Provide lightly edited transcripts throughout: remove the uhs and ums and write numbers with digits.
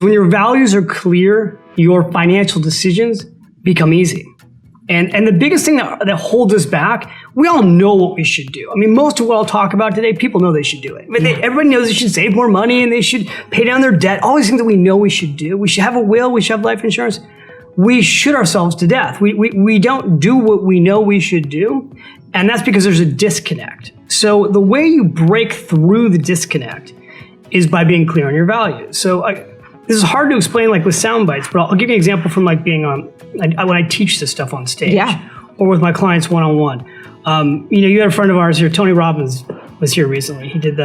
When your values are clear, your financial decisions become easy. And the biggest thing that holds us back, we all know what we should do. I mean, most of what I'll talk about today, people know they should do it. But everybody knows they should save more money and they should pay down their debt. All these things that we know we should do. We should have a will. We should have life insurance. We shoot ourselves to death. We don't do what we know we should do. And that's because there's a disconnect. So the way you break through the disconnect is by being clear on your values. So this is hard to explain like with sound bites, but I'll give you an example from like being on, when I teach this stuff on stage or with my clients one-on-one. You had a friend of ours here, Tony Robbins was here recently. He did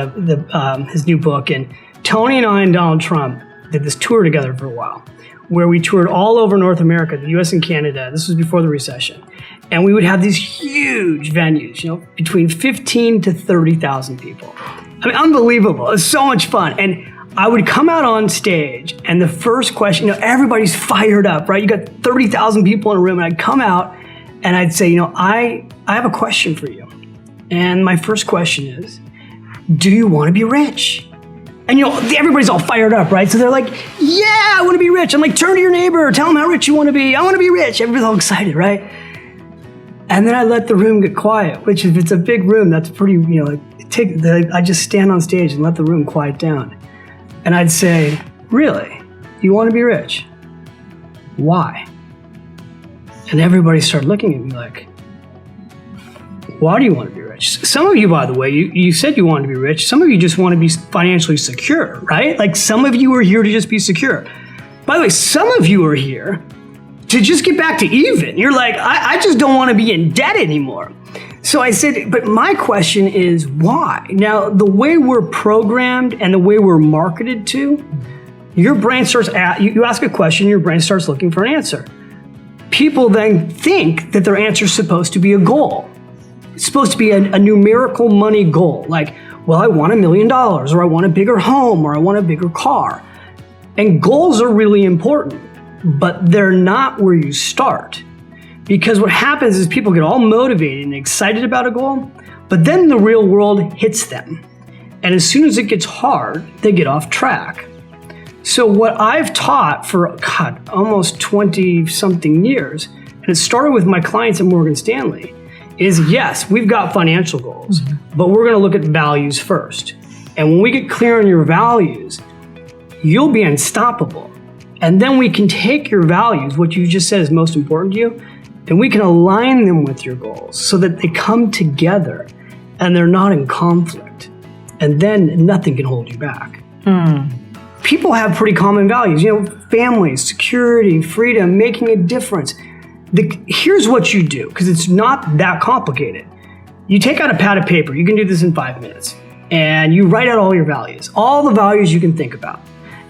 his new book, and Tony and I and Donald Trump did this tour together for a while where we toured all over North America, the US and Canada. This was before the recession. And we would have these huge venues, between 15 to 30,000 people. I mean, unbelievable. It was so much fun. And I would come out on stage, and the first question, everybody's fired up, right? You got 30,000 people in a room, and I'd come out and I'd say, I have a question for you. And my first question is, do you want to be rich? And everybody's all fired up, right? So they're like, yeah, I want to be rich. I'm like, turn to your neighbor, tell them how rich you want to be. I want to be rich. Everybody's all excited, right? And then I let the room get quiet, which if it's a big room, that's pretty, I just stand on stage and let the room quiet down. And I'd say, really? You want to be rich? Why? And everybody started looking at me like, why do you want to be rich? Some of you, by the way, you said you wanted to be rich. Some of you just want to be financially secure, right? Like some of you are here to just be secure. By the way, some of you are here to just get back to even. You're like, I just don't want to be in debt anymore. So I said, but my question is why? Now, the way we're programmed and the way we're marketed to, your brain starts, you ask a question, your brain starts looking for an answer. People then think that their answer is supposed to be a goal. It's supposed to be a numerical money goal. Like, well, I want $1 million, or I want a bigger home, or I want a bigger car. And goals are really important, but they're not where you start. Because what happens is people get all motivated and excited about a goal, but then the real world hits them. And as soon as it gets hard, they get off track. So what I've taught for, almost 20-something years, and it started with my clients at Morgan Stanley, is yes, we've got financial goals, but we're going to look at values first. And when we get clear on your values, you'll be unstoppable. And then we can take your values, what you just said is most important to you, and we can align them with your goals so that they come together and they're not in conflict. And then nothing can hold you back. People have pretty common values, family, security, freedom, making a difference. Here's what you do, because it's not that complicated. You take out a pad of paper, you can do this in 5 minutes, and you write out all your values, all the values you can think about.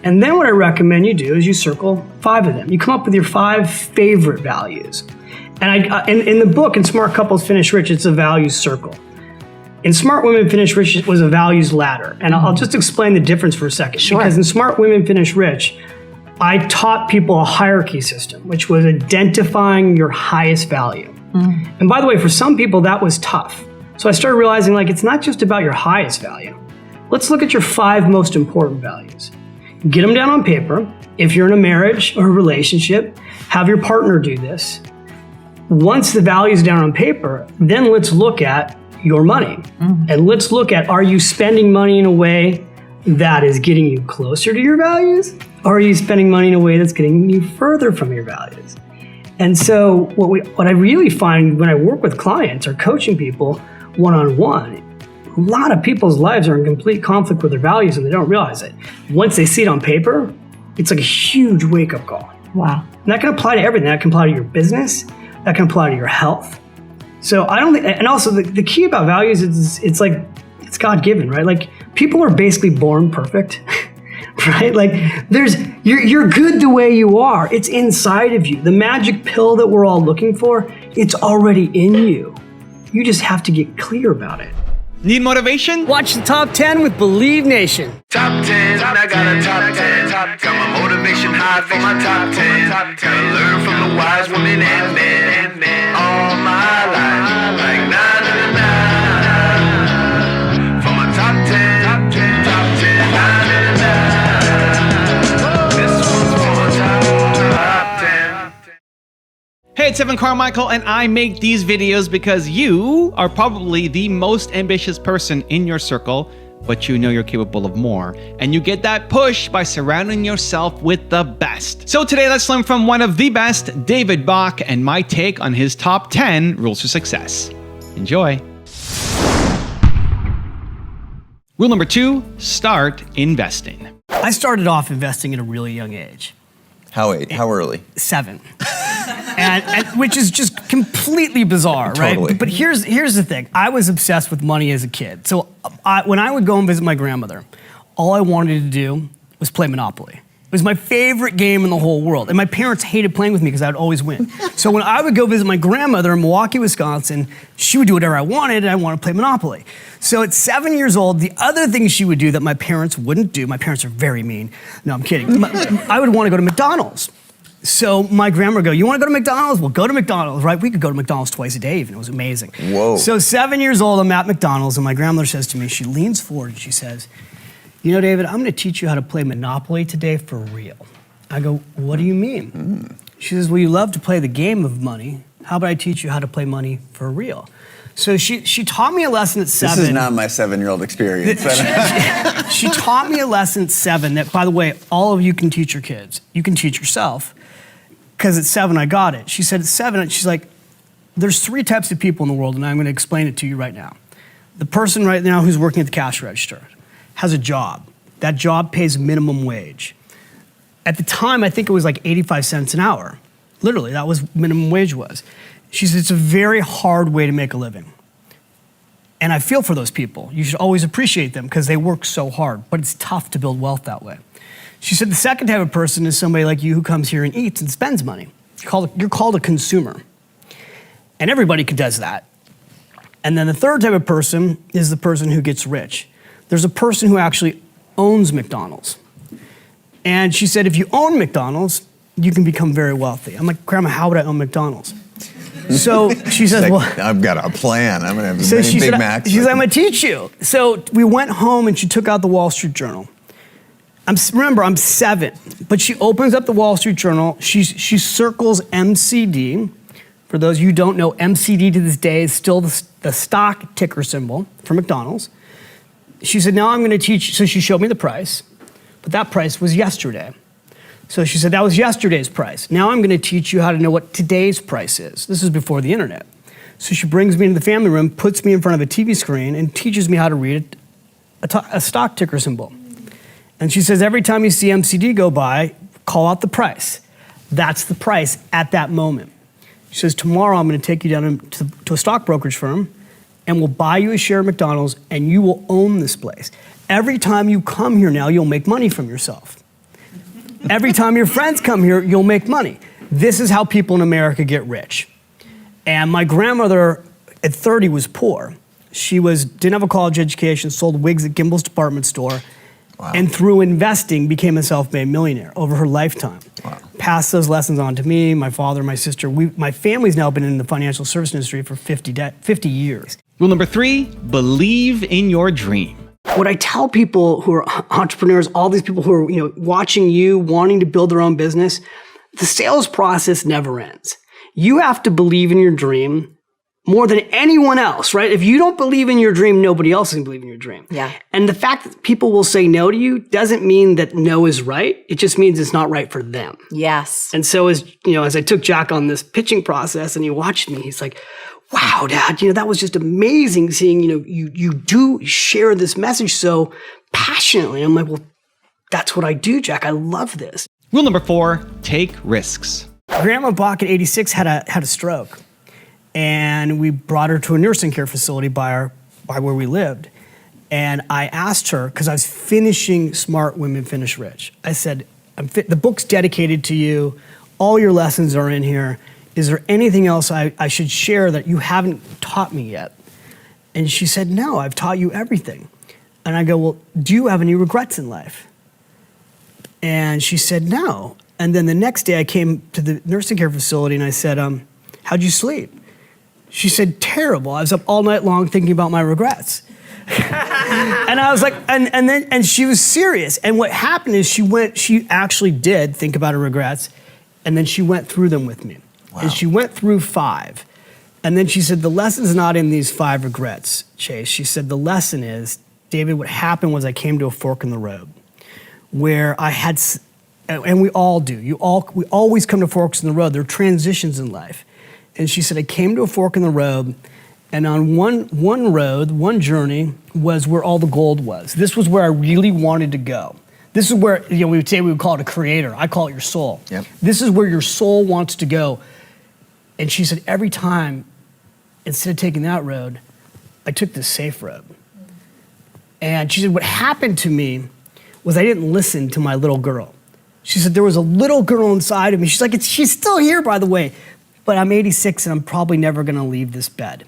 And then what I recommend you do is you circle 5 of them. You come up with your 5 favorite values. And in the book, in Smart Couples Finish Rich, it's a values circle. In Smart Women Finish Rich, it was a values ladder. And I'll just explain the difference for a second. Sure. Because in Smart Women Finish Rich, I taught people a hierarchy system, which was identifying your highest value. And by the way, for some people, that was tough. So I started realizing it's not just about your highest value. Let's look at your 5 most important values. Get them down on paper. If you're in a marriage or a relationship, have your partner do this. Once the value's down on paper, then let's look at your money. And let's look at, are you spending money in a way that is getting you closer to your values? Or are you spending money in a way that's getting you further from your values? And so what I really find when I work with clients or coaching people one-on-one, a lot of people's lives are in complete conflict with their values and they don't realize it. Once they see it on paper, it's like a huge wake-up call. Wow. And that can apply to everything. That can apply to your business. That can apply to your health. So I don't think, and also the key about values is it's God-given, right? Like people are basically born perfect, right? Like you're good the way you are. It's inside of you. The magic pill that we're all looking for, it's already in you. You just have to get clear about it. Need motivation? Watch the Top 10 with Believe Nation. Top 10, I got a top 10. Got my motivation high for my top 10. Gotta learn from the wise women and men. All my life, like 9 and 9. For my top 10, top 10, 9 and 9. This Hey, it's Evan Carmichael, and I make these videos because you are probably the most ambitious person in your circle, but you know you're capable of more. And you get that push by surrounding yourself with the best. So today, let's learn from one of the best, David Bach, and my take on his top 10 rules for success. Enjoy. Rule number 2, start investing. I started off investing at a really young age. How early? 7. and which is just completely bizarre, Totally. right? But here's the thing. I was obsessed with money as a kid. So when I would go and visit my grandmother, all I wanted to do was play Monopoly. It was my favorite game in the whole world. And my parents hated playing with me because I would always win. So when I would go visit my grandmother in Milwaukee, Wisconsin, she would do whatever I wanted, and I wanted to play Monopoly. So at 7 years old, the other thing she would do that my parents wouldn't do, my parents are very mean. No, I'm kidding. I would want to go to McDonald's. So my grandma would go, you want to go to McDonald's? Well, go to McDonald's, right? We could go to McDonald's twice a day even. It was amazing. Whoa. So 7 years old, I'm at McDonald's, and my grandmother says to me, she leans forward and she says, you know, David, I'm going to teach you how to play Monopoly today for real. I go, what do you mean? She says, well, you love to play the game of money. How about I teach you how to play money for real? So she taught me a lesson at 7. This is not my 7-year-old experience. She taught me a lesson at 7 that, by the way, all of you can teach your kids. You can teach yourself. Because at 7, I got it. She said at 7, she's like, there's 3 types of people in the world, and I'm going to explain it to you right now. The person right now who's working at the cash register has a job. That job pays minimum wage. At the time, I think it was like 85 cents an hour. Literally, that was minimum wage was. She said, it's a very hard way to make a living. And I feel for those people. You should always appreciate them because they work so hard, but it's tough to build wealth that way. She said the second type of person is somebody like you who comes here and eats and spends money. You're called a consumer. And everybody does that. And then the third type of person is the person who gets rich. There's a person who actually owns McDonald's. And she said, if you own McDonald's, you can become very wealthy. I'm like, Grandma, how would I own McDonald's? So she says, well, I've got a plan. I'm going to have many Big Macs. She's like, I'm going to teach you. So we went home and she took out the Wall Street Journal. Remember, I'm 7, but she opens up the Wall Street Journal. She circles MCD. For those of you who don't know, MCD to this day is still the stock ticker symbol for McDonald's. She said, now I'm going to teach. So she showed me the price, but that price was yesterday. So she said, that was yesterday's price. Now I'm going to teach you how to know what today's price is. This is before the internet. So she brings me into the family room, puts me in front of a TV screen, and teaches me how to read a stock ticker symbol. And she says, every time you see MCD go by, call out the price. That's the price at that moment. She says, tomorrow I'm going to take you down to a stock brokerage firm, and we'll buy you a share of McDonald's, and you will own this place. Every time you come here now, you'll make money from yourself. Every time your friends come here, you'll make money. This is how people in America get rich. And my grandmother at 30 was poor. She didn't have a college education, sold wigs at Gimbel's department store, wow. And through investing became a self-made millionaire over her lifetime. Wow. Passed those lessons on to me, my father, my sister. My family's now been in the financial service industry for 50 years. Rule number 3, believe in your dream. What I tell people who are entrepreneurs, all these people who are watching you, wanting to build their own business, the sales process never ends. You have to believe in your dream more than anyone else, right? If you don't believe in your dream, nobody else can believe in your dream. Yeah. And the fact that people will say no to you doesn't mean that no is right. It just means it's not right for them. Yes. And so as I took Jack on this pitching process and he watched me, he's like, wow, Dad, that was just amazing seeing, you do share this message so passionately. I'm like, well, that's what I do, Jack. I love this. Rule number 4, take risks. Grandma Bach at 86 had a stroke. And we brought her to a nursing care facility by where we lived. And I asked her, because I was finishing Smart Women Finish Rich. I said, the book's dedicated to you. All your lessons are in here. Is there anything else I should share that you haven't taught me yet? And she said, no, I've taught you everything. And I go, well, do you have any regrets in life? And she said, no. And then the next day I came to the nursing care facility and I said, how'd you sleep? She said, terrible. I was up all night long thinking about my regrets. And I was like, and she was serious. And what happened is she actually did think about her regrets, and then she went through them with me. Wow. And she went through 5. And then she said, the lesson's not in these 5 regrets, Chase. She said, the lesson is, David, what happened was I came to a fork in the road where I had, and we all do, we always come to forks in the road. There are transitions in life. And she said, I came to a fork in the road, and on one road, one journey was where all the gold was. This was where I really wanted to go. This is where, we would say we would call it a creator. I call it your soul. Yep. This is where your soul wants to go. And she said, every time, instead of taking that road, I took the safe road. And she said, what happened to me was I didn't listen to my little girl. She said, there was a little girl inside of me. She's like, she's still here, by the way. But I'm 86 and I'm probably never gonna leave this bed.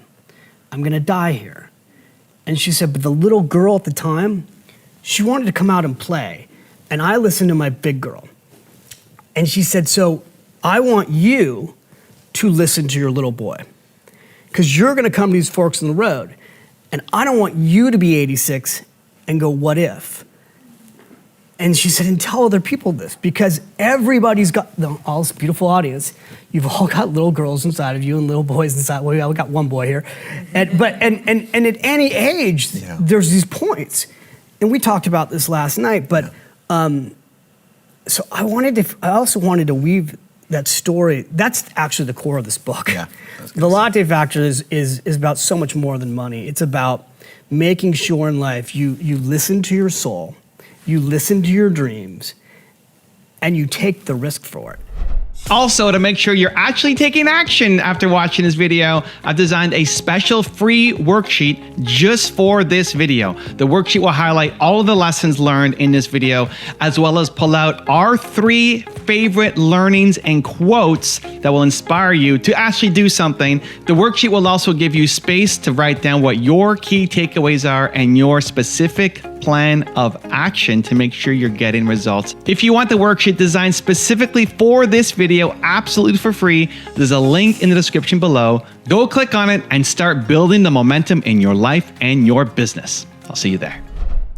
I'm gonna die here. And she said, but the little girl at the time, she wanted to come out and play. And I listened to my big girl. And she said, so I want you to listen to your little boy. Because you're gonna come to these forks in the road. And I don't want you to be 86 and go, what if? And she said, and tell other people this, because everybody's got, all this beautiful audience, you've all got little girls inside of you and little boys inside. Well, we got one boy here. And at any age, there's these points. And we talked about this last night, but so I also wanted to weave that story. That's actually the core of this book. Yeah, the Lottie Factor is about so much more than money. It's about making sure in life you listen to your soul, you listen to your dreams, and you take the risk for it. Also, to make sure you're actually taking action after watching this video, I've designed a special free worksheet just for this video. The worksheet will highlight all of the lessons learned in this video, as well as pull out our 3 favorite learnings and quotes that will inspire you to actually do something. The worksheet will also give you space to write down what your key takeaways are and your specific plan of action to make sure you're getting results. If you want the worksheet designed specifically for this video, absolutely for free, there's a link in the description below. Go click on it and start building the momentum in your life and your business. I'll see you there.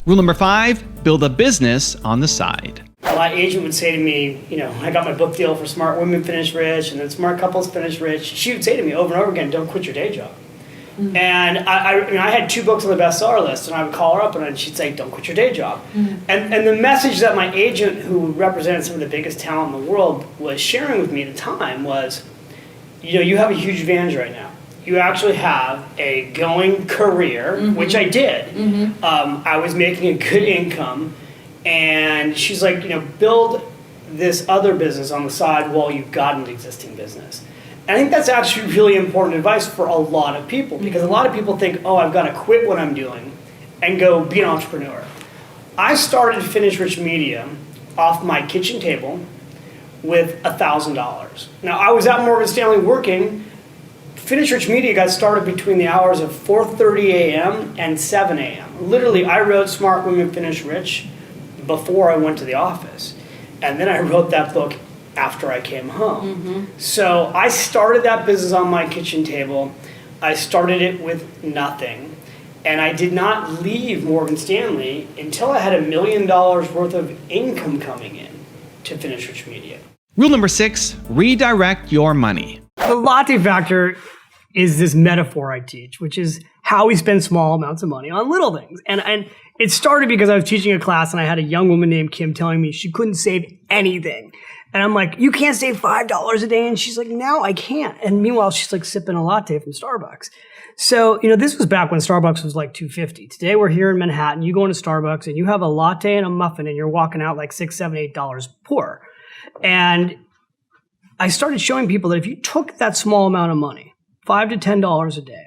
Rule number 5, build a business on the side. My agent would say to me, I got my book deal for Smart Women Finish Rich and then Smart Couples Finish Rich. She would say to me over and over again, don't quit your day job. Mm-hmm. And I had 2 books on the bestseller list, and I would call her up and she'd say, don't quit your day job. Mm-hmm. And the message that my agent, who represented some of the biggest talent in the world, was sharing with me at the time was, you have a huge advantage right now. You actually have a going career, mm-hmm. which I did. Mm-hmm. I was making a good income, and she's like, build this other business on the side while you've got an existing business. And I think that's actually really important advice for a lot of people, because a lot of people think, oh, I've got to quit what I'm doing and go be an entrepreneur. I started Finish Rich Media off my kitchen table with $1,000. Now, I was at Morgan Stanley working. Finish Rich Media got started between the hours of 4:30 a.m. and 7 a.m. Literally, I wrote Smart Women Finish Rich before I went to the office. And then I wrote that book after I came home. Mm-hmm. So I started that business on my kitchen table. I started it with nothing. And I did not leave Morgan Stanley until I had $1 million worth of income coming in to Finish Rich Media. Rule number 6, redirect your money. The Lottie Factor is this metaphor I teach, which is how we spend small amounts of money on little things. And it started because I was teaching a class and I had a young woman named Kim telling me she couldn't save anything. And I'm like, you can't save $5 a day? And she's like, no, I can't. And meanwhile, she's like sipping a latte from Starbucks. So, this was back when Starbucks was like $2.50. Today we're here in Manhattan, you go into Starbucks and you have a latte and a muffin and you're walking out like $6, $7, $8 poor. And I started showing people that if you took that small amount of money, $5 to $10 a day,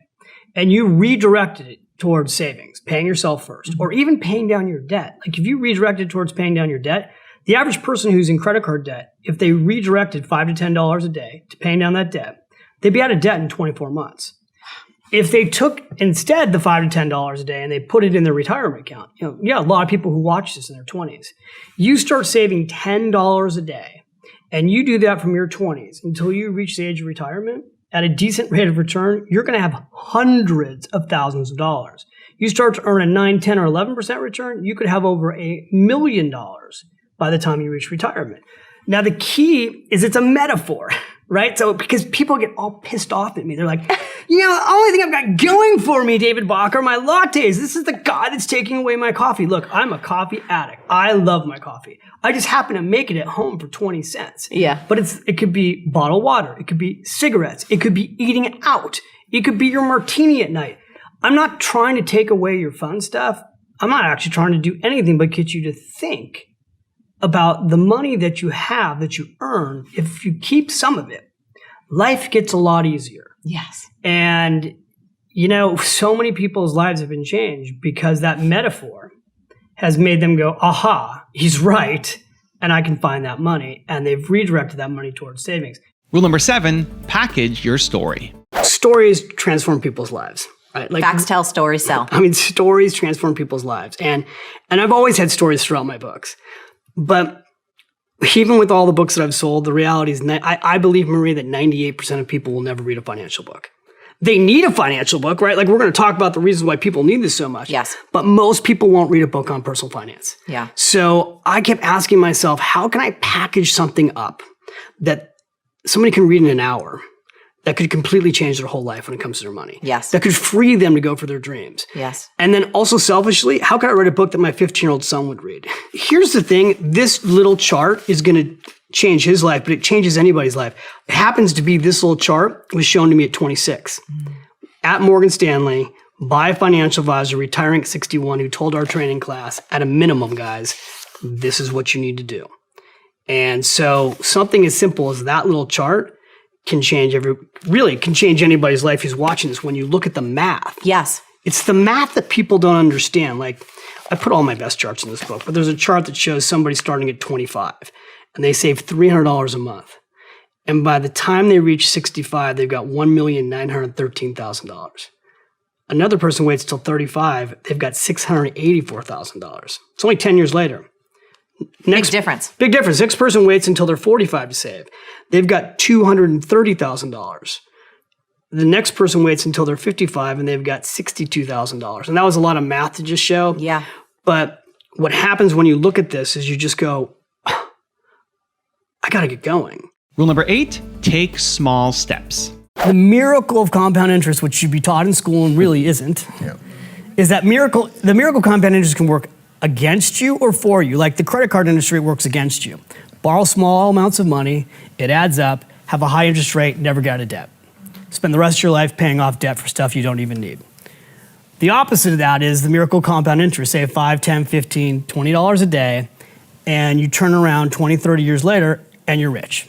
and you redirected it towards savings, paying yourself first, or even paying down your debt. Like if you redirected towards paying down your debt, the average person who's in credit card debt, if they redirected $5 to $10 a day to paying down that debt, they'd be out of debt in 24 months. If they took instead the $5 to $10 a day and they put it in their retirement account, a lot of people who watch this in their 20s, you start saving $10 a day, and you do that from your 20s until you reach the age of retirement, at a decent rate of return, you're going to have hundreds of thousands of dollars. You start to earn a 9, 10, or 11% return, you could have over $1 million by the time you reach retirement. Now, the key is it's a metaphor. right? So because people get all pissed off at me. They're like, the only thing I've got going for me, David Bach, are my lattes. This is the guy that's taking away my coffee. Look, I'm a coffee addict. I love my coffee. I just happen to make it at home for 20 cents. Yeah. But it could be bottled water. It could be cigarettes. It could be eating out. It could be your martini at night. I'm not trying to take away your fun stuff. I'm not actually trying to do anything but get you to think about the money that you have, that you earn. If you keep some of it, life gets a lot easier. Yes. And, so many people's lives have been changed because that metaphor has made them go, aha, he's right, and I can find that money. And they've redirected that money towards savings. Rule number 7, package your story. Stories transform people's lives. Right? Like, Facts tell, stories sell. Stories transform people's lives. And I've always had stories throughout my books. But even with all the books that I've sold, the reality is I believe, Marie, that 98% of people will never read a financial book. They need a financial book, right? Like, we're going to talk about the reasons why people need this so much. Yes. But most people won't read a book on personal finance. Yeah. So I kept asking myself, how can I package something up that somebody can read in an hour that could completely change their whole life when it comes to their money? Yes. That could free them to go for their dreams. Yes. And then also selfishly, how could I write a book that my 15-year-old son would read? Here's the thing. This little chart is going to change his life, but it changes anybody's life. It happens to be this little chart was shown to me at 26 at Morgan Stanley by a financial advisor retiring at 61 who told our training class, at a minimum, guys, this is what you need to do. And so something as simple as that little chart can change anybody's life who's watching this when you look at the math. Yes. It's the math that people don't understand. Like, I put all my best charts in this book, but there's a chart that shows somebody starting at 25 and they save $300 a month. And by the time they reach 65, they've got $1,913,000. Another person waits till 35, they've got $684,000. It's only 10 years later. Big difference. Big difference. Next person waits until they're 45 to save. They've got $230,000. The next person waits until they're 55 and they've got $62,000. And that was a lot of math to just show. Yeah. But what happens when you look at this is you just go, I got to get going. Rule number 8, take small steps. The miracle of compound interest, which should be taught in school and really isn't, is that the miracle compound interest can work against you or for you. Like the credit card industry, it works against you. Borrow small amounts of money, it adds up, have a high interest rate, never get out of debt. Spend the rest of your life paying off debt for stuff you don't even need. The opposite of that is the miracle compound interest. Save $5, $10, $15, $20 a day, and you turn around 20, 30 years later, and you're rich.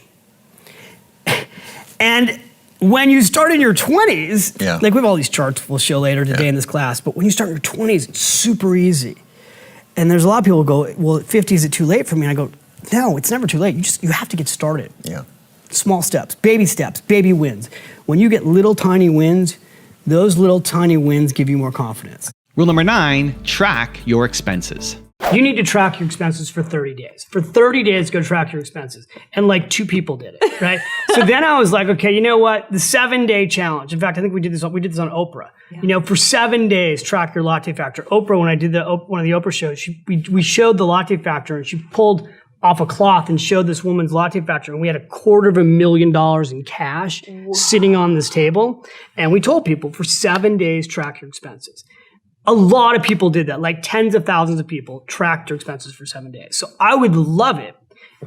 And when you start in your 20s, like we have all these charts we'll show later today in this class, but when you start in your 20s, it's super easy. And there's a lot of people who go, well, at 50, is it too late for me? And I go, no, it's never too late. You have to get started. Yeah. Small steps, baby wins. When you get little tiny wins, those little tiny wins give you more confidence. Rule number 9, track your expenses. You need to track your expenses for 30 days. For 30 days, go track your expenses. And like 2 people did it, right? So then I was like, okay, you know what? The 7-day challenge. In fact, I think we did this on Oprah. Yeah. For 7 days, track your latte factor. Oprah, when I did one of the Oprah shows, we showed the latte factor and she pulled off a cloth and showed this woman's latte factor. And we had $250,000 in cash sitting on this table. And we told people for 7 days, track your expenses. A lot of people did that, like tens of thousands of people tracked their expenses for 7 days. So I would love it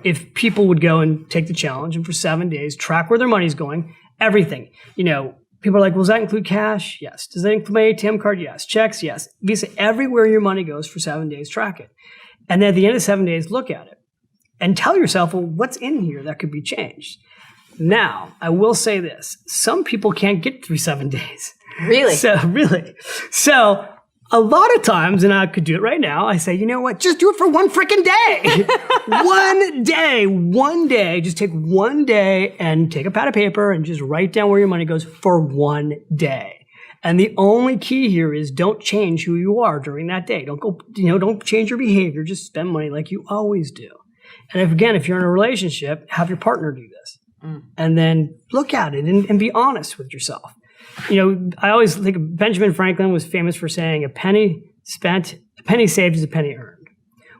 if people would go and take the challenge and for 7 days, track where their money's going, everything. People are like, well, does that include cash? Yes. Does that include my ATM card? Yes. Checks? Yes. Visa, everywhere your money goes for 7 days, track it. And then at the end of 7 days, look at it and tell yourself, well, what's in here that could be changed? Now, I will say this. Some people can't get through 7 days. Really? So a lot of times, and I could do it right now, I say, you know what? Just do it for one freaking day. One day. Just take 1 day and take a pad of paper and just write down where your money goes for 1 day. And the only key here is don't change who you are during that day. Don't change your behavior. Just spend money like you always do. And if you're in a relationship, have your partner do this. And then look at it and be honest with yourself. I always think Benjamin Franklin was famous for saying a penny saved is a penny earned.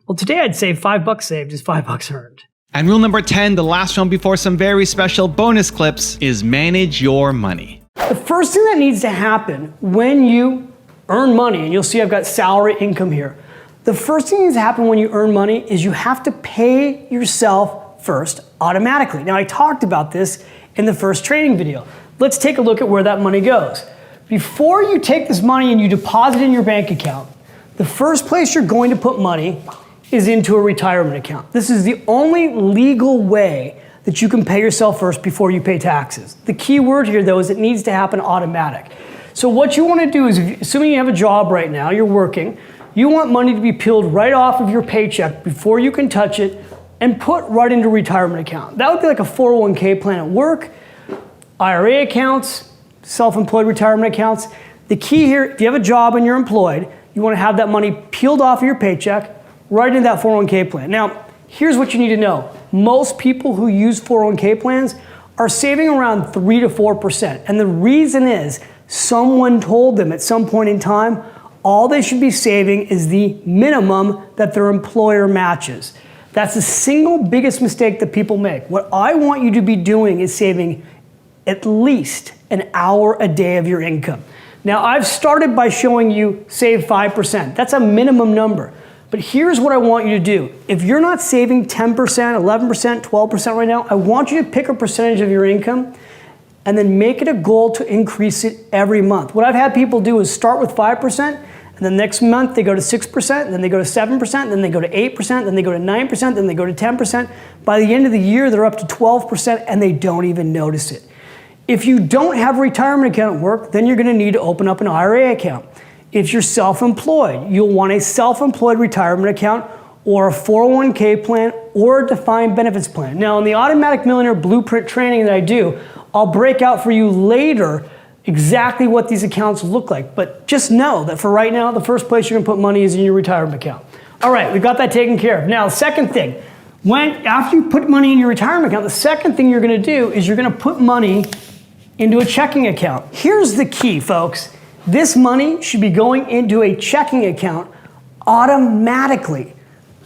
Well, today I'd say $5 saved is $5 earned. And rule number 10, the last one before some very special bonus clips, is manage your money. The first thing that needs to happen when you earn money, and you'll see I've got salary income here. The first thing that needs to happen when you earn money is you have to pay yourself first automatically. Now I talked about this in the first training video. Let's take a look at where that money goes. Before you take this money and you deposit it in your bank account, the first place you're going to put money is into a retirement account. This is the only legal way that you can pay yourself first before you pay taxes. The key word here though is it needs to happen automatic. So what you want to do is, assuming you have a job right now, you're working, you want money to be peeled right off of your paycheck before you can touch it and put right into a retirement account. That would be like a 401k plan at work, IRA accounts, self-employed retirement accounts. The key here, if you have a job and you're employed, you want to have that money peeled off of your paycheck right into that 401k plan. Now, here's what you need to know. Most people who use 401k plans are saving around 3 to 4%. And the reason is someone told them at some point in time, all they should be saving is the minimum that their employer matches. That's the single biggest mistake that people make. What I want you to be doing is saving at least an hour a day of your income. Now, I've started by showing you save 5%. That's a minimum number. But here's what I want you to do. If you're not saving 10%, 11%, 12% right now, I want you to pick a percentage of your income and then make it a goal to increase it every month. What I've had people do is start with 5%, and then next month they go to 6%, and then they go to 7%, then they go to 8%, then they go to 9%, then they go to 10%. By the end of the year, they're up to 12%, and they don't even notice it. If you don't have a retirement account at work, then you're gonna need to open up an IRA account. If you're self-employed, you'll want a self-employed retirement account or a 401k plan or a defined benefits plan. Now, in the Automatic Millionaire Blueprint training that I do, I'll break out for you later exactly what these accounts look like. But just know that for right now, the first place you're gonna put money is in your retirement account. All right, we got that taken care of. Now, the second thing, after you put money in your retirement account, the second thing you're gonna do is you're gonna put money into a checking account. Here's the key, folks. This money should be going into a checking account automatically.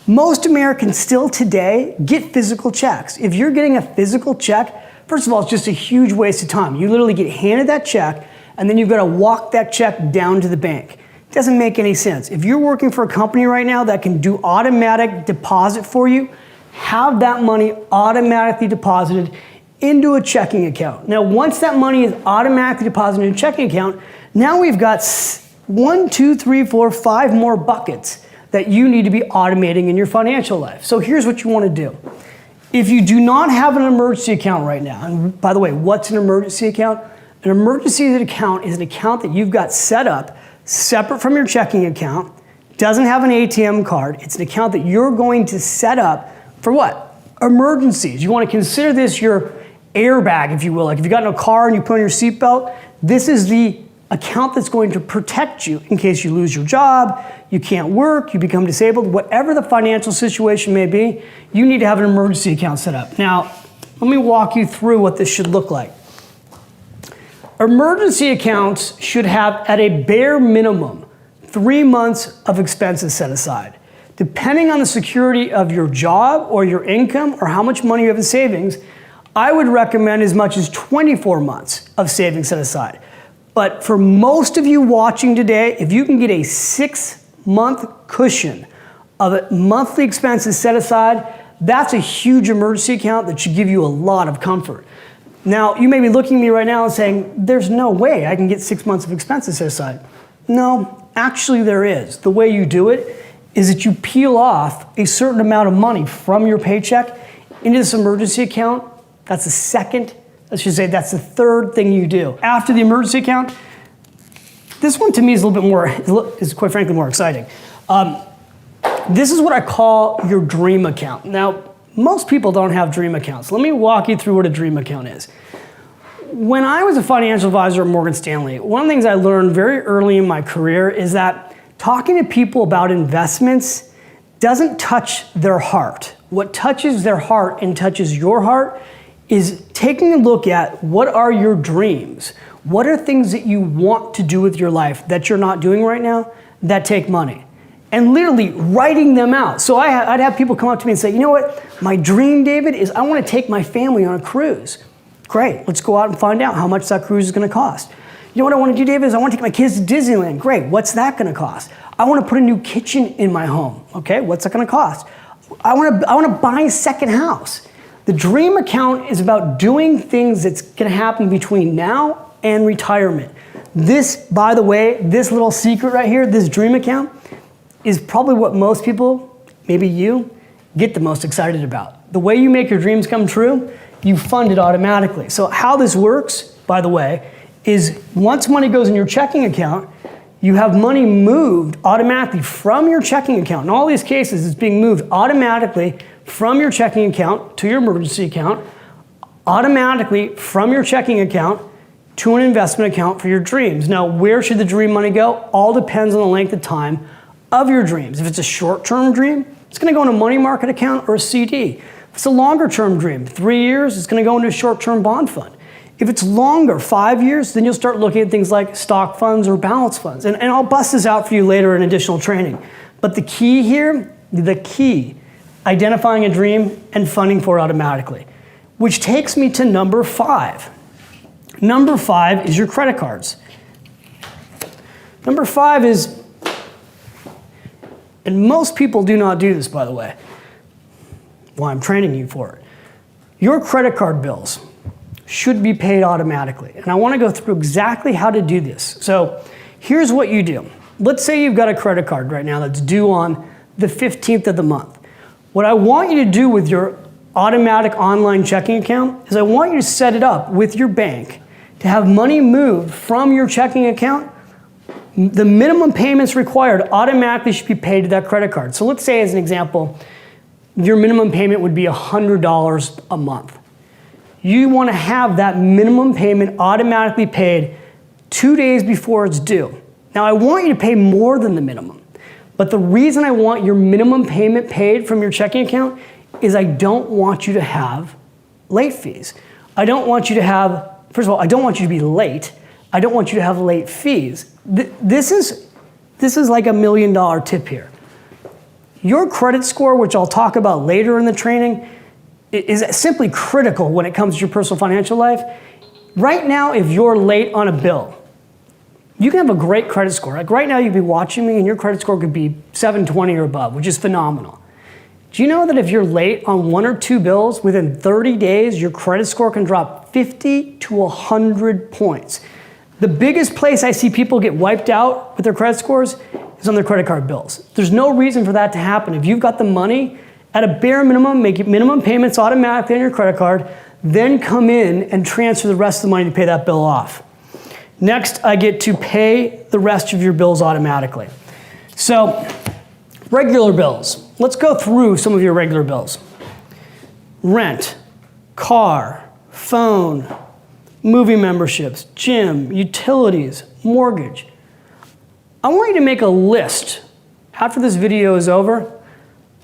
Most Americans still today get physical checks. If you're getting a physical check, first of all, it's just a huge waste of time. You literally get handed that check and then you've got to walk that check down to the bank. It doesn't make any sense. If you're working for a company right now that can do automatic deposit for you, have that money automatically deposited into a checking account. Now, once that money is automatically deposited in a checking account, now we've got 1, 2, 3, 4, 5 more buckets that you need to be automating in your financial life. So here's what you want to do. If you do not have an emergency account right now, and by the way, what's an emergency account? An emergency account is an account that you've got set up separate from your checking account, doesn't have an ATM card. It's an account that you're going to set up for what? Emergencies. You want to consider this your airbag, if you will. Like if you got in a car and you put on your seatbelt, this is the account that's going to protect you in case you lose your job, you can't work, you become disabled, whatever the financial situation may be, you need to have an emergency account set up. Now, let me walk you through what this should look like. Emergency accounts should have, at a bare minimum, 3 months of expenses set aside. Depending on the security of your job or your income or how much money you have in savings, I would recommend as much as 24 months of savings set aside. But for most of you watching today, if you can get a 6-month cushion of monthly expenses set aside, that's a huge emergency account that should give you a lot of comfort. Now, you may be looking at me right now and saying, there's no way I can get 6 months of expenses set aside. No, actually there is. The way you do it is that you peel off a certain amount of money from your paycheck into this emergency account. That's the second, let's just say that's the third thing you do. After the emergency account, this one to me is a little bit more, is quite frankly more exciting. This is what I call your dream account. Now, most people don't have dream accounts. Let me walk you through what a dream account is. When I was a financial advisor at Morgan Stanley, one of the things I learned very early in my career is that talking to people about investments doesn't touch their heart. What touches their heart and touches your heart is taking a look at what are your dreams? What are things that you want to do with your life that you're not doing right now that take money? and literally writing them out. So I'd have people come up to me and say, you know what, my dream, David, is I want to take my family on a cruise. Great, let's go out and find out how much that cruise is going to cost. You know what I want to do, David, is I want to take my kids to Disneyland. Great, what's that going to cost? I want to put a new kitchen in my home. Okay, what's that going to cost? I want to buy a second house. The dream account is about doing things that's going to happen between now and retirement. This, by the way, this little secret right here, this dream account, is probably what most people, maybe you, get the most excited about. The way you make your dreams come true, you fund it automatically. So how this works, by the way, is once money goes in your checking account, you have money moved automatically from your checking account. In all these cases, it's being moved automatically from your checking account to your emergency account, automatically from your checking account to an investment account for your dreams. Now, where should the dream money go? All depends on the length of time of your dreams. If it's a short-term dream, it's going to go in a money market account or a CD. If it's a longer-term dream, 3 years, it's going to go into a short-term bond fund. If it's longer, 5 years, then you'll start looking at things like stock funds or balance funds. And I'll bust this out for you later in additional training. But the key here, identifying a dream and funding for it automatically, which takes me to number 5. Number 5 is your credit cards. Number 5 is, and most people do not do this, by the way. Well, I'm training you for it. Your credit card bills should be paid automatically. And I want to go through exactly how to do this. So here's what you do. Let's say you've got a credit card right now that's due on the 15th of the month. What I want you to do with your automatic online checking account is I want you to set it up with your bank to have money moved from your checking account. The minimum payments required automatically should be paid to that credit card. So let's say, as an example, your minimum payment would be $100 a month. You want to have that minimum payment automatically paid 2 days before it's due. Now, I want you to pay more than the minimum, but the reason I want your minimum payment paid from your checking account is I don't want you to have late fees. I don't want you to have, first of all, I don't want you to be late. I don't want you to have late fees. This is like $1 million tip here. Your credit score, which I'll talk about later in the training, is simply critical when it comes to your personal financial life. Right now, if you're late on a bill, you can have a great credit score. Like right now, you'd be watching me and your credit score could be 720 or above, which is phenomenal. Do you know that if you're late on 1 or 2 bills, within 30 days, your credit score can drop 50 to 100 points? The biggest place I see people get wiped out with their credit scores is on their credit card bills. There's no reason for that to happen. If you've got the money, at a bare minimum, make minimum payments automatically on your credit card, then come in and transfer the rest of the money to pay that bill off. Next, I get to pay the rest of your bills automatically. So, regular bills. Let's go through some of your regular bills. Rent, car, phone, movie memberships, gym, utilities, mortgage. I want you to make a list after this video is over.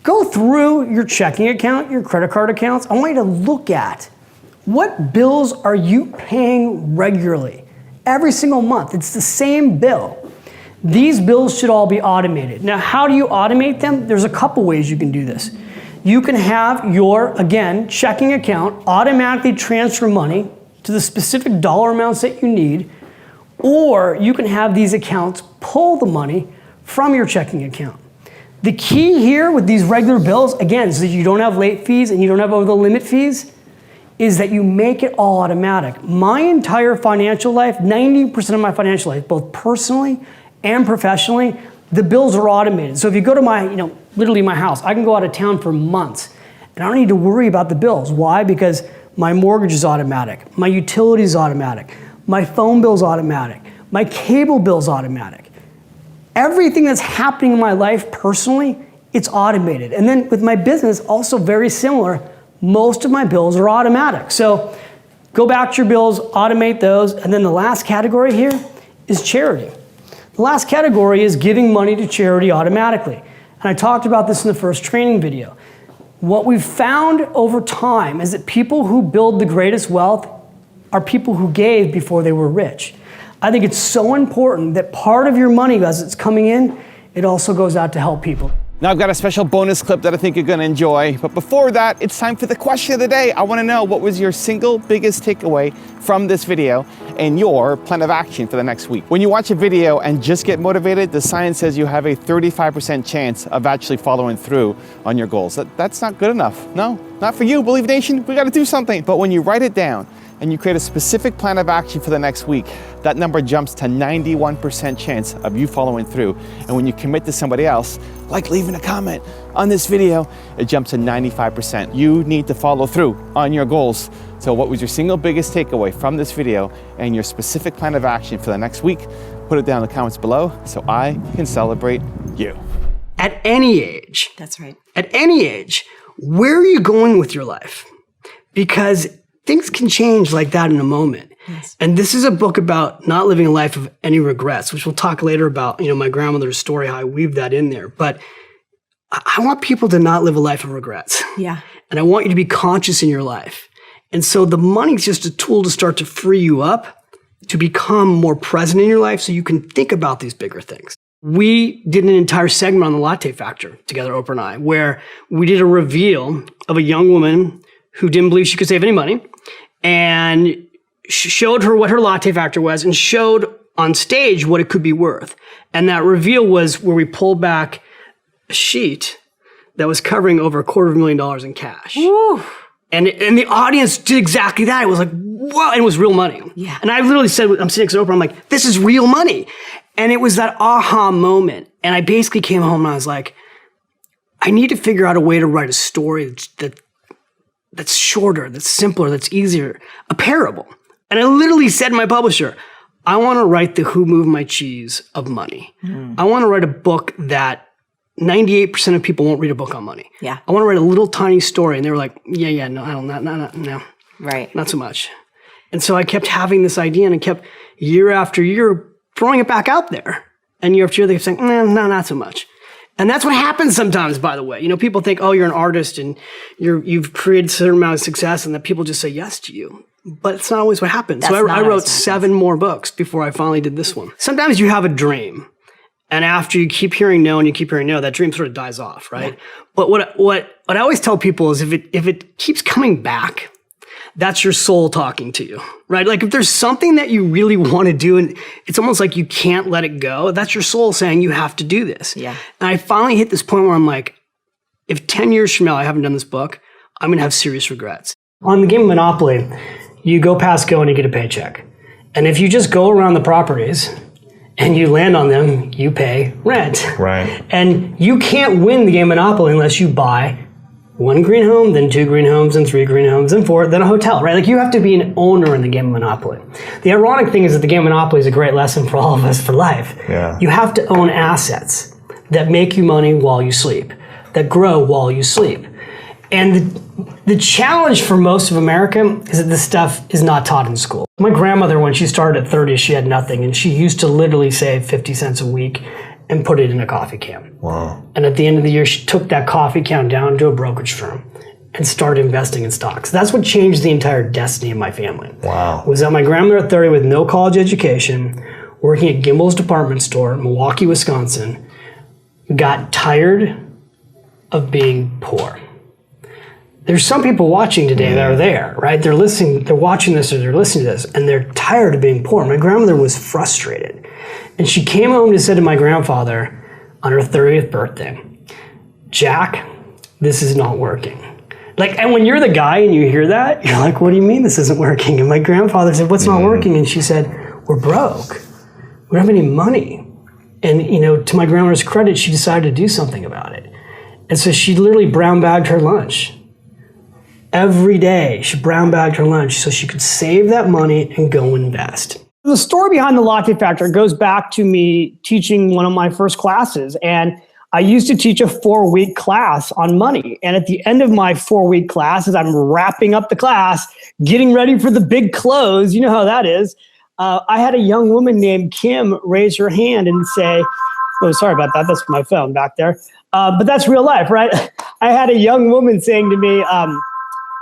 Go through your checking account, your credit card accounts. I want you to look at what bills are you paying regularly every single month. It's the same bill. These bills should all be automated. Now, how do you automate them? There's a couple ways you can do this. You can have your, again, checking account automatically transfer money to the specific dollar amounts that you need, or you can have these accounts pull the money from your checking account. The key here with these regular bills, again, so that you don't have late fees and you don't have over the limit fees, is that you make it all automatic. My entire financial life, 90% of my financial life, both personally and professionally, the bills are automated. So if you go to my, literally my house, I can go out of town for months and I don't need to worry about the bills. Why? Because my mortgage is automatic, my utilities is automatic, my phone bill's automatic, my cable bill's automatic. Everything that's happening in my life personally, it's automated. And then with my business, also very similar, most of my bills are automatic. So go back to your bills, automate those, and then the last category here is charity. The last category is giving money to charity automatically. And I talked about this in the first training video. What we've found over time is that people who build the greatest wealth are people who gave before they were rich. I think it's so important that part of your money as it's coming in It also goes out to help people. Now I've got a special bonus clip that I think you're gonna enjoy. But before that, it's time for the question of the day. I wanna know, what was your single biggest takeaway from this video and your plan of action for the next week? When you watch a video and just get motivated, the science says you have a 35% chance of actually following through on your goals. That's not good enough. No, not for you, Believe Nation. We gotta do something. But when you write it down and you create a specific plan of action for the next week, that number jumps to 91% chance of you following through. And when you commit to somebody else, like leaving a comment on this video, it jumps to 95%. You need to follow through on your goals. So what was your single biggest takeaway from this video and your specific plan of action for the next week? Put it down in the comments below so I can celebrate you. At any age, That's right. at any age, where are you going with your life? Because things can change like that in a moment. Yes. And this is a book about not living a life of any regrets, which we'll talk later about, my grandmother's story, how I weave that in there. But I want people to not live a life of regrets. Yeah. And I want you to be conscious in your life. And so the money's just a tool to start to free you up, to become more present in your life so you can think about these bigger things. We did an entire segment on the latte factor together, Oprah and I, where we did a reveal of a young woman who didn't believe she could save any money, and showed her what her latte factor was and showed on stage what it could be worth. And that reveal was where we pulled back a sheet that was covering over $250,000 in cash. Woo. And the audience did exactly that. It was like, whoa, and it was real money. Yeah. And I literally said, I'm sitting next to Oprah, I'm like, this is real money. And it was that aha moment. And I basically came home and I was like, I need to figure out a way to write a story that's shorter, that's simpler, that's easier, a parable. And I literally said to my publisher, I want to write the Who Moved My Cheese of money. I want to write a book that 98% of people won't read a book on money. Yeah. I want to write a little tiny story. And they were like, yeah, no, I don't, no, Right. not so much. And so I kept having this idea and I kept year after year throwing it back out there. And year after year, they kept saying, no, not so much. And that's what happens sometimes, by the way. People think, oh, you're an artist and you've created a certain amount of success and that people just say yes to you. But it's not always what happens. That's So I not wrote always what 7 more books before I finally did this one. Sometimes you have a dream. And after you keep hearing no and you keep hearing no, that dream sort of dies off, right? Yeah. But what I always tell people is if it keeps coming back, that's your soul talking to you, right? Like if there's something that you really want to do and it's almost like you can't let it go, that's your soul saying you have to do this. Yeah. And I finally hit this point where I'm like, if 10 years from now I haven't done this book, I'm going to have serious regrets. On the game of Monopoly, you go past go and you get a paycheck. And if you just go around the properties and you land on them, you pay rent. Right. And you can't win the game of Monopoly unless you buy 1 green home, then 2 green homes, then 3 green homes, then 4, then a hotel, right? Like you have to be an owner in the game of Monopoly. The ironic thing is that the game of Monopoly is a great lesson for all of us for life. Yeah. You have to own assets that make you money while you sleep, that grow while you sleep. And the challenge for most of America is that this stuff is not taught in school. My grandmother, when she started at 30, she had nothing, and she used to literally save 50 cents a week and put it in a coffee can. Wow. And at the end of the year, she took that coffee can down to a brokerage firm and started investing in stocks. That's what changed the entire destiny of my family. Wow. Was that my grandmother at 30 with no college education, working at Gimbel's department store, Milwaukee, Wisconsin, got tired of being poor. There's some people watching today that are there, right? They're listening, they're watching this or they're listening to this, and they're tired of being poor. My grandmother was frustrated. And she came home and said to my grandfather on her 30th birthday, Jack, this is not working. And when you're the guy and you hear that, you're like, what do you mean this isn't working? And my grandfather said, what's not working? And she said, we're broke. We don't have any money. And, to my grandmother's credit, she decided to do something about it. And so she literally brown bagged her lunch. Every day, she brown bagged her lunch so she could save that money and go invest. The story behind the latte factor goes back to me teaching one of my first classes. And I used to teach a 4-week class on money. And at the end of my 4-week class, as I'm wrapping up the class, getting ready for the big close, you know how that is, I had a young woman named Kim raise her hand and say, oh, sorry about that. That's my phone back there. But that's real life, right? I had a young woman saying to me,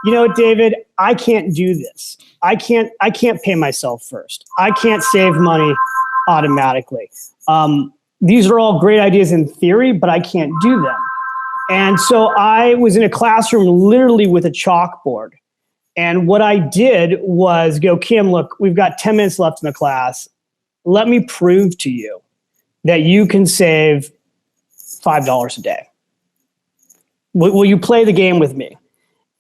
you know what, David, I can't do this. I can't pay myself first. I can't save money automatically. these are all great ideas in theory, but I can't do them. And so I was in a classroom literally with a chalkboard. And what I did was go, Kim, look, we've got 10 minutes left in the class. Let me prove to you that you can save $5 a day. Will you play the game with me?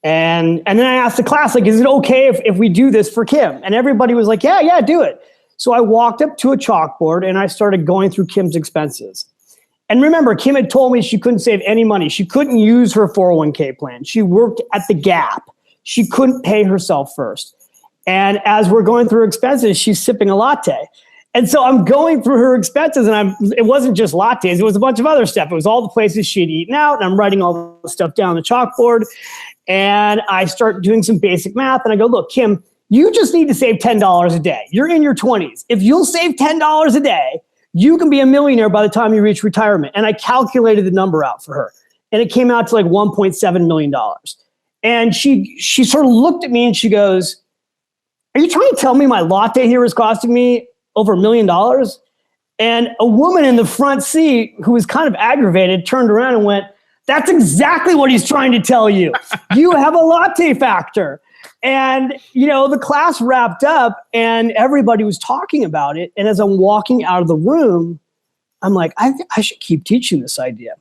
And then I asked the class, like, is it okay if we do this for Kim? And everybody was like, yeah, do it. So I walked up to a chalkboard and I started going through Kim's expenses. And remember, Kim had told me she couldn't save any money. She couldn't use her 401k plan. She worked at the Gap. She couldn't pay herself first. And as we're going through her expenses, she's sipping a latte. And so I'm going through her expenses, and it wasn't just lattes, it was a bunch of other stuff. It was all the places she'd eaten out, and I'm writing all the stuff down on the chalkboard. And I start doing some basic math, and I go, look, Kim, you just need to save $10 a day. You're in your 20s. If you'll save $10 a day, you can be a millionaire by the time you reach retirement. And I calculated the number out for her, and it came out to like $1.7 million. And she sort of looked at me and she goes, are you trying to tell me my latte here is costing me over $1 million? And a woman in the front seat who was kind of aggravated turned around and went, that's exactly what he's trying to tell you. You have a latte factor. And, the class wrapped up and everybody was talking about it. And as I'm walking out of the room, I'm like, I should keep teaching this idea.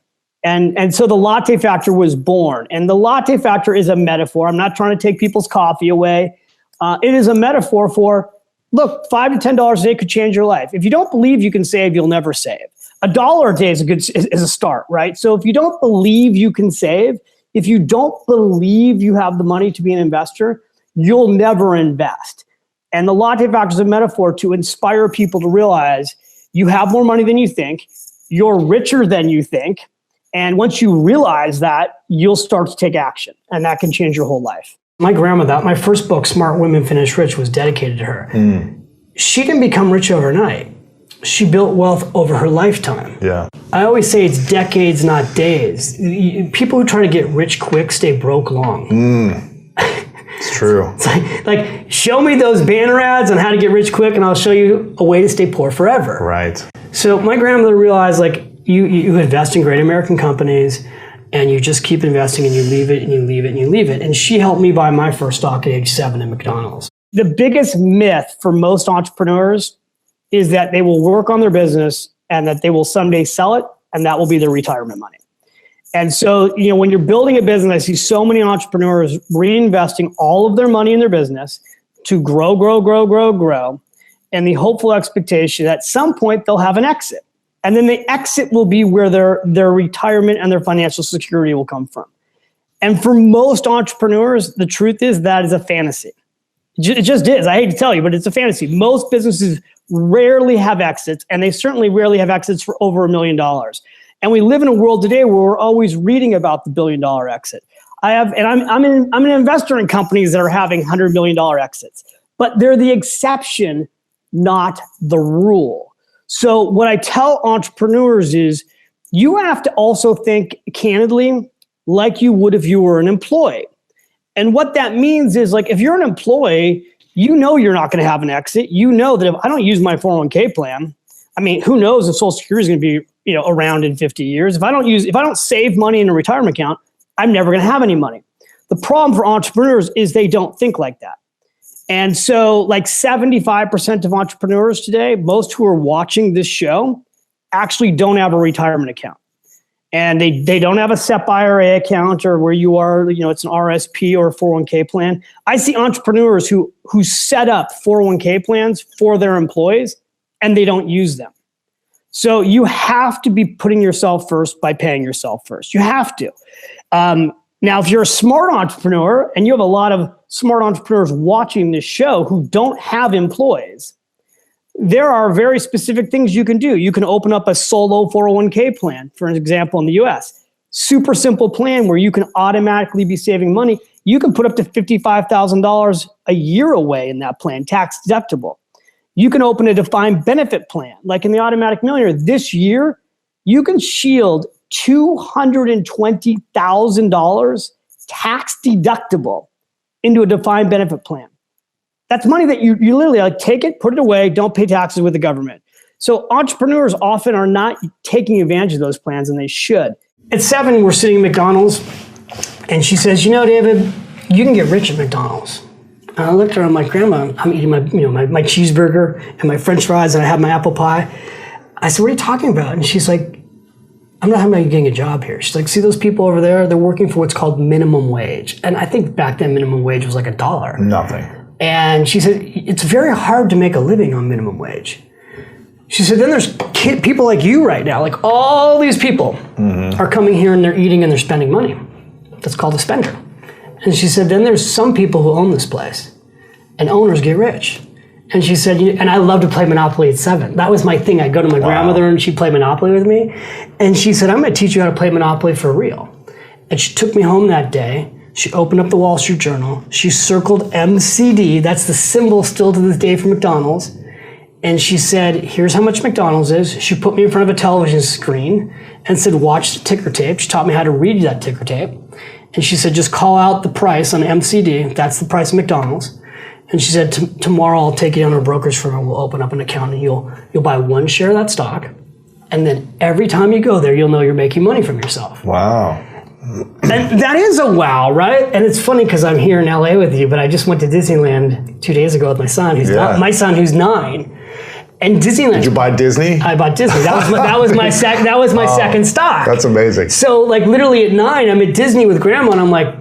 And so the latte factor was born. And the latte factor is a metaphor. I'm not trying to take people's coffee away. It is a metaphor for, look, $5 to $10 a day could change your life. If you don't believe you can save, you'll never save. $1 a day is a start, right? So if you don't believe you can save, if you don't believe you have the money to be an investor, you'll never invest. And the latte factor is a metaphor to inspire people to realize you have more money than you think, you're richer than you think, and once you realize that, you'll start to take action, and that can change your whole life. My grandmother, my first book, Smart Women Finish Rich, was dedicated to her. She didn't become rich overnight. She built wealth over her lifetime. Yeah. I always say it's decades, not days. People who try to get rich quick stay broke long. It's true. It's like, show me those banner ads on how to get rich quick, and I'll show you a way to stay poor forever. Right. So my grandmother realized, like, you invest in great American companies, and you just keep investing, and you leave it, and you leave it, and you leave it. And she helped me buy my first stock at age 7 at McDonald's. The biggest myth for most entrepreneurs is that they will work on their business and that they will someday sell it, and that will be their retirement money. And so, when you're building a business, I see so many entrepreneurs reinvesting all of their money in their business to grow, and the hopeful expectation that at some point they'll have an exit. And then the exit will be where their retirement and their financial security will come from. And for most entrepreneurs, the truth is that is a fantasy. It just is. I hate to tell you, but it's a fantasy. Most businesses rarely have exits, and they certainly rarely have exits for over $1 million. And we live in a world today where we're always reading about the $1 billion exit. I'm an investor in companies that are having $100 million exits, but they're the exception, not the rule. So what I tell entrepreneurs is you have to also think candidly like you would if you were an employee. And what that means is, like, if you're an employee, you're not going to have an exit. You know that if I don't use my 401k plan, who knows if Social Security is going to be around in 50 years. If I don't save money in a retirement account, I'm never going to have any money. The problem for entrepreneurs is they don't think like that. And so, like, 75% of entrepreneurs today, most who are watching this show, actually don't have a retirement account. And they don't have a SEP IRA account, or where you are, it's an RSP or a 401k plan. I see entrepreneurs who set up 401k plans for their employees, and they don't use them. So you have to be putting yourself first by paying yourself first. You have to. Now, if you're a smart entrepreneur, and you have a lot of smart entrepreneurs watching this show who don't have employees, there are very specific things you can do. You can open up a solo 401k plan, for an example, in the US. Super simple plan where you can automatically be saving money. You can put up to $55,000 a year away in that plan, tax deductible. You can open a defined benefit plan, like in the Automatic Millionaire. This year, you can shield $220,000 tax deductible into a defined benefit plan. That's money that you literally, like, take it, put it away, don't pay taxes with the government. So entrepreneurs often are not taking advantage of those plans, and they should. At 7, we're sitting at McDonald's, and she says, you know, David, you can get rich at McDonald's. And I looked at her, I'm like, Grandma, I'm eating my cheeseburger and my French fries, and I have my apple pie. I said, what are you talking about? And she's like, I'm not talking about you getting a job here. She's like, see those people over there? They're working for what's called minimum wage. And I think back then minimum wage was like $1. Nothing. And she said, it's very hard to make a living on minimum wage. She said, then there's people like you right now, like all these people are coming here and they're eating and they're spending money. That's called a spender. And she said, then there's some people who own this place and owners get rich. And she said, and I love to play Monopoly at 7. That was my thing. I'd go to my grandmother and she'd play Monopoly with me. And she said, I'm going to teach you how to play Monopoly for real. And she took me home that day. She opened up the Wall Street Journal. She circled MCD. That's the symbol still to this day for McDonald's. And she said, here's how much McDonald's is. She put me in front of a television screen and said, watch the ticker tape. She taught me how to read that ticker tape. And she said, just call out the price on MCD. That's the price of McDonald's. And she said, tomorrow I'll take you down to a brokerage firm and we'll open up an account and you'll buy 1 share of that stock. And then every time you go there, you'll know you're making money from yourself. Wow. And that is a wow, right? And it's funny because I'm here in LA with you, but I just went to Disneyland 2 days ago with my son, who's 9. And Disneyland. Did you buy Disney? I bought Disney. That was my second stock. That's amazing. So like literally at 9, I'm at Disney with Grandma, and I'm like,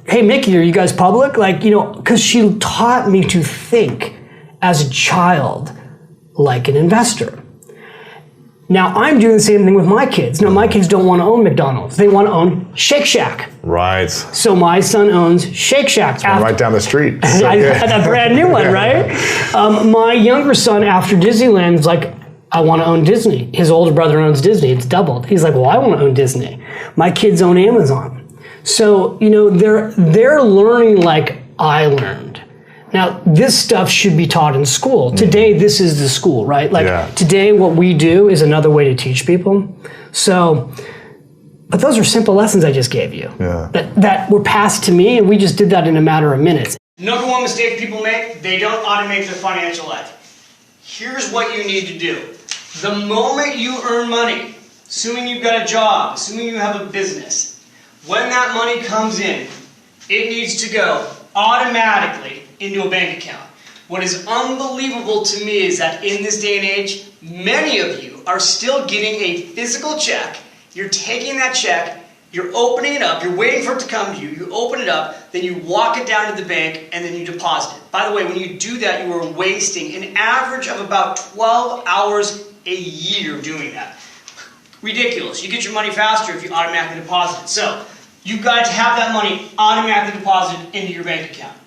"Hey Mickey, are you guys public?" Like, you know, because she taught me to think as a child like an investor. Now I'm doing the same thing with my kids. Now my kids don't want to own McDonald's; they want to own Shake Shack. Right. So my son owns Shake Shack. Right down the street. So I had a brand new one, right? My younger son, after Disneyland, was like, I want to own Disney. His older brother owns Disney. It's doubled. He's like, well, I want to own Disney. My kids own Amazon. So, you know, they're learning like I learned. Now, this stuff should be taught in school. Today, this is the school, right? Like today, what we do is another way to teach people. So, but those are simple lessons I just gave you that were passed to me, and we just did that in a matter of minutes. Number one mistake people make, they don't automate their financial life. Here's what you need to do. The moment you earn money, assuming you've got a job, assuming you have a business, when that money comes in, it needs to go automatically into a bank account. What is unbelievable to me is that in this day and age, many of you are still getting a physical check. You're taking that check, you're opening it up, you're waiting for it to come to you, you open it up, then you walk it down to the bank, and then you deposit it. By the way, when you do that, you are wasting an average of about 12 hours a year doing that. Ridiculous. You get your money faster if you automatically deposit it. So, you've got to have that money automatically deposited into your bank account.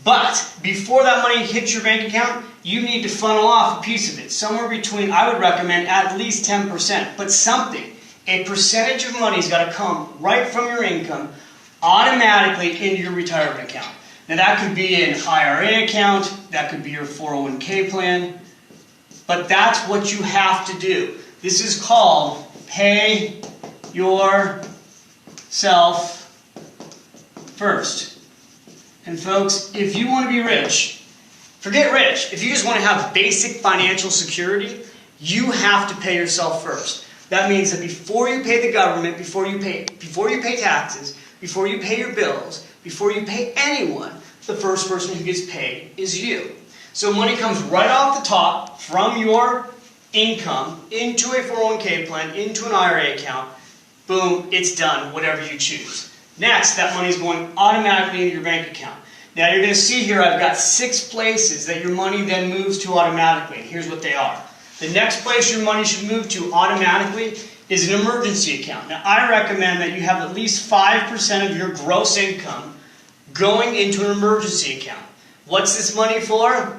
But before that money hits your bank account, you need to funnel off a piece of it. Somewhere between, I would recommend at least 10%, but something. A percentage of money's got to come right from your income automatically into your retirement account. Now that could be an IRA account, that could be your 401k plan, but that's what you have to do. This is called pay yourself first. And folks, if you want to be rich, forget rich. If you just want to have basic financial security, you have to pay yourself first. That means that before you pay the government, before you pay taxes, before you pay your bills, before you pay anyone, the first person who gets paid is you. So money comes right off the top from your income into a 401k plan, into an IRA account. Boom, it's done, whatever you choose. Next, that money is going automatically into your bank account. Now you're going to see here I've got 6 places that your money then moves to automatically. Here's what they are. The next place your money should move to automatically is an emergency account. Now I recommend that you have at least 5% of your gross income going into an emergency account. What's this money for?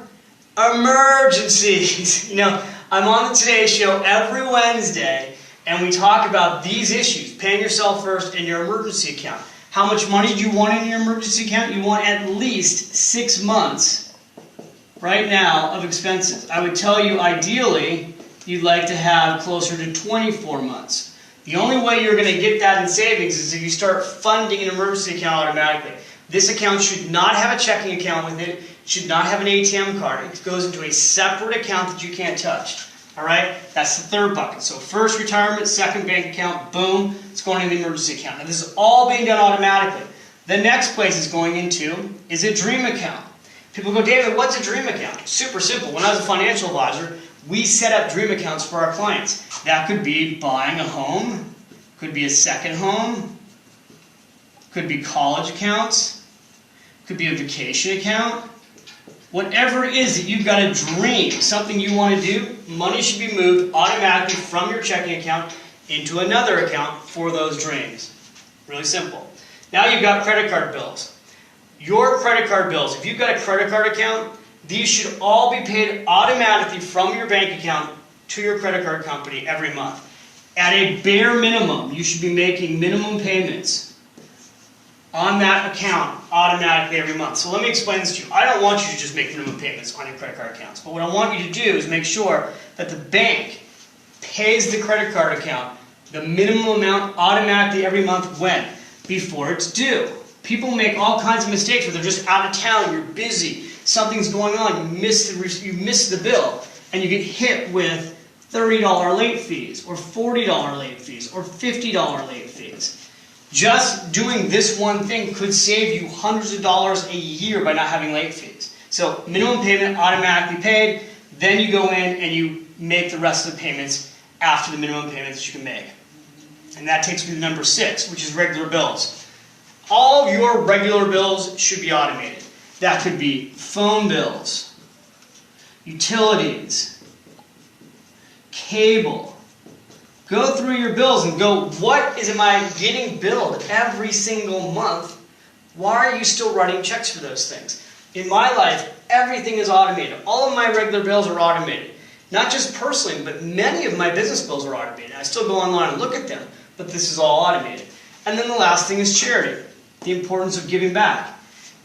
Emergencies. You know, I'm on the Today Show every Wednesday and we talk about these issues, paying yourself first and your emergency account. How much money do you want in your emergency account? You want at least 6 months right now of expenses. I would tell you ideally you'd like to have closer to 24 months. The only way you're going to get that in savings is if you start funding an emergency account automatically. This account should not have a checking account with it, should not have an ATM card. It goes into a separate account that you can't touch. All right, that's the third bucket. So first retirement, second bank account, boom, it's going in the emergency account. Now this is all being done automatically. The next place is going into is a dream account. People go, David, what's a dream account? Super simple. When I was a financial advisor, we set up dream accounts for our clients. That could be buying a home, could be a second home, could be college accounts, could be a vacation account. Whatever it is that you've got a dream, something you want to do, money should be moved automatically from your checking account into another account for those dreams. Really simple. Now you've got credit card bills. Your credit card bills, if you've got a credit card account, these should all be paid automatically from your bank account to your credit card company every month. At a bare minimum, you should be making minimum payments on that account automatically every month. So let me explain this to you. I don't want you to just make minimum payments on your credit card accounts, but what I want you to do is make sure that the bank pays the credit card account the minimum amount automatically every month. When? Before it's due. People make all kinds of mistakes where they're just out of town, you're busy, something's going on, you miss the bill, and you get hit with $30 late fees, or $40 late fees, or $50 late fees. Just doing this one thing could save you hundreds of dollars a year by not having late fees. So minimum payment automatically paid, then you go in and you make the rest of the payments after the minimum payments that you can make. And that takes me to number 6, which is regular bills. All of your regular bills should be automated. That could be phone bills, utilities, cable. Go through your bills and go, what am I getting billed every single month? Why are you still writing checks for those things? In my life, everything is automated. All of my regular bills are automated. Not just personally, but many of my business bills are automated. I still go online and look at them, but this is all automated. And then the last thing is charity, the importance of giving back.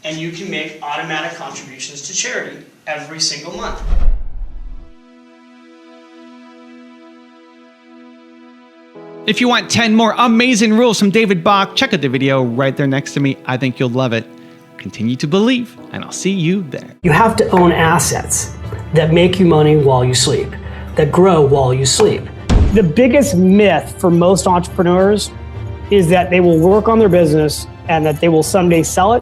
And you can make automatic contributions to charity every single month. If you want 10 more amazing rules from David Bach, check out the video right there next to me. I think you'll love it. Continue to believe, and I'll see you there. You have to own assets that make you money while you sleep, that grow while you sleep. The biggest myth for most entrepreneurs is that they will work on their business and that they will someday sell it